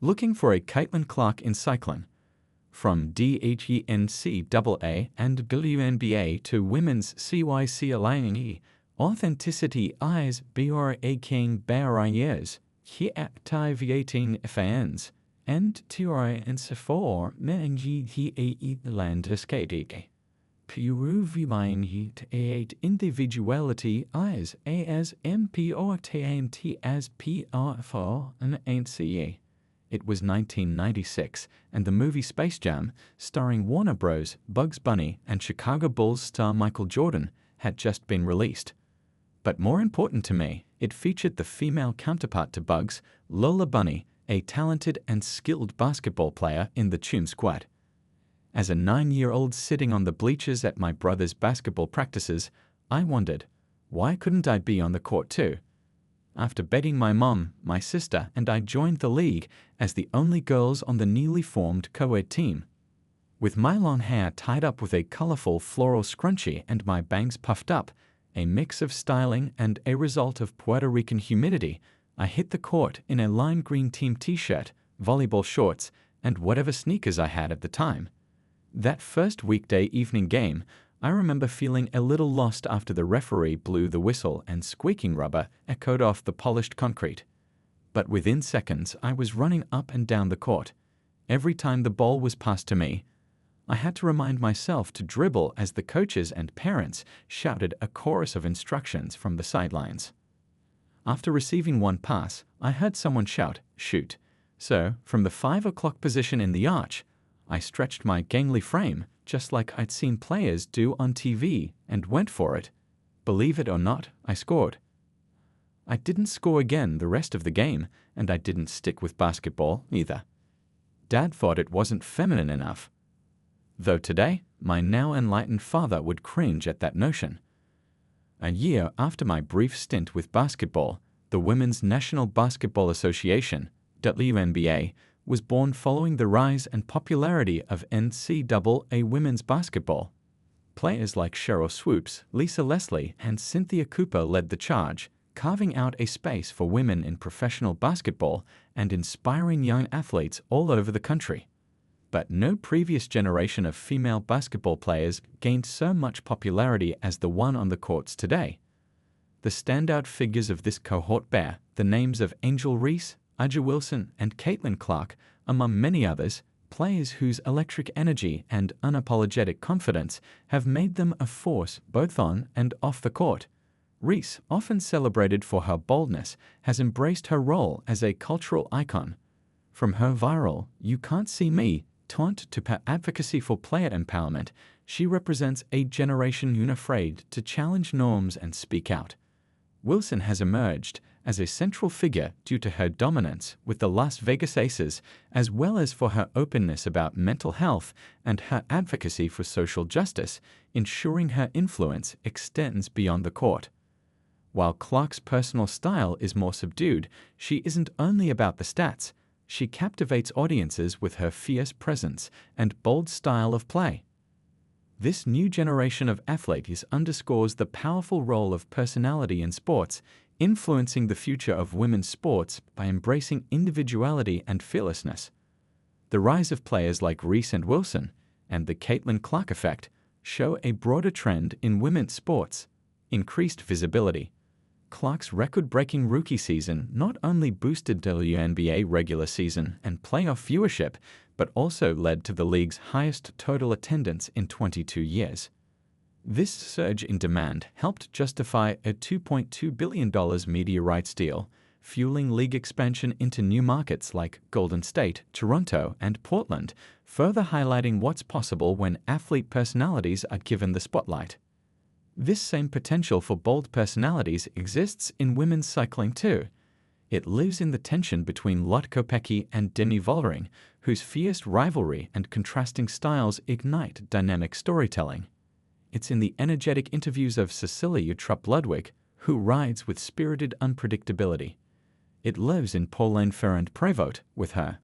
Looking for a Caitlin Clark in cycling. From NCAA and WNBA to women's CYC aligning authenticity is BRA King barriers, he activating fans, and TRI and Sephora mengi landscape. Peruvian heat individuality is as important as PR for an NCAA. It was 1996, and the movie Space Jam, starring Warner Bros., Bugs Bunny, and Chicago Bulls star Michael Jordan, had just been released. But more important to me, it featured the female counterpart to Bugs, Lola Bunny, a talented and skilled basketball player in the Tune Squad. As a 9-year-old sitting on the bleachers at my brother's basketball practices, I wondered, why couldn't I be on the court too? After begging my mom, my sister, and I joined the league as the only girls on the newly formed co-ed team. With my long hair tied up with a colorful floral scrunchie and my bangs puffed up, a mix of styling and a result of Puerto Rican humidity, I hit the court in a lime green team t-shirt, volleyball shorts, and whatever sneakers I had at the time. That first weekday evening game, I remember feeling a little lost after the referee blew the whistle and squeaking rubber echoed off the polished concrete. But within seconds, I was running up and down the court. Every time the ball was passed to me, I had to remind myself to dribble as the coaches and parents shouted a chorus of instructions from the sidelines. After receiving one pass, I heard someone shout, "Shoot." So, from the 5 o'clock position in the arch, I stretched my gangly frame, just like I'd seen players do on TV, and went for it. Believe it or not, I scored. I didn't score again the rest of the game, and I didn't stick with basketball either. Dad thought it wasn't feminine enough. Though today, my now enlightened father would cringe at that notion. A year after my brief stint with basketball, the Women's National Basketball Association, WNBA, was born following the rise and popularity of NCAA women's basketball. Players like Cheryl Swoops, Lisa Leslie, and Cynthia Cooper led the charge, carving out a space for women in professional basketball and inspiring young athletes all over the country. But no previous generation of female basketball players gained so much popularity as the one on the courts today. The standout figures of this cohort bear the names of Angel Reese, A'ja Wilson, and Caitlin Clark, among many others, players whose electric energy and unapologetic confidence have made them a force both on and off the court. Reese, often celebrated for her boldness, has embraced her role as a cultural icon. From her viral "You Can't See Me" taunt to her advocacy for player empowerment, she represents a generation unafraid to challenge norms and speak out. Wilson has emerged as a central figure due to her dominance with the Las Vegas Aces, as well as for her openness about mental health and her advocacy for social justice, ensuring her influence extends beyond the court. While Clark's personal style is more subdued, she isn't only about the stats. She captivates audiences with her fierce presence and bold style of play. This new generation of athletes underscores the powerful role of personality in sports, influencing the future of women's sports by embracing individuality and fearlessness. The rise of players like Reese and Wilson, and the Caitlin Clark effect, show a broader trend in women's sports: increased visibility. Clark's record-breaking rookie season not only boosted WNBA regular season and playoff viewership, but also led to the league's highest total attendance in 22 years. This surge in demand helped justify a $2.2 billion media rights deal, fueling league expansion into new markets like Golden State, Toronto, and Portland, further highlighting what's possible when athlete personalities are given the spotlight. This same potential for bold personalities exists in women's cycling too. It lives in the tension between Lot Kopecky and Demi Vollering, whose fierce rivalry and contrasting styles ignite dynamic storytelling. It's in the energetic interviews of Cecilia Trupp-Ludwig, who rides with spirited unpredictability. It lives in Pauline Ferrand-Prévot with her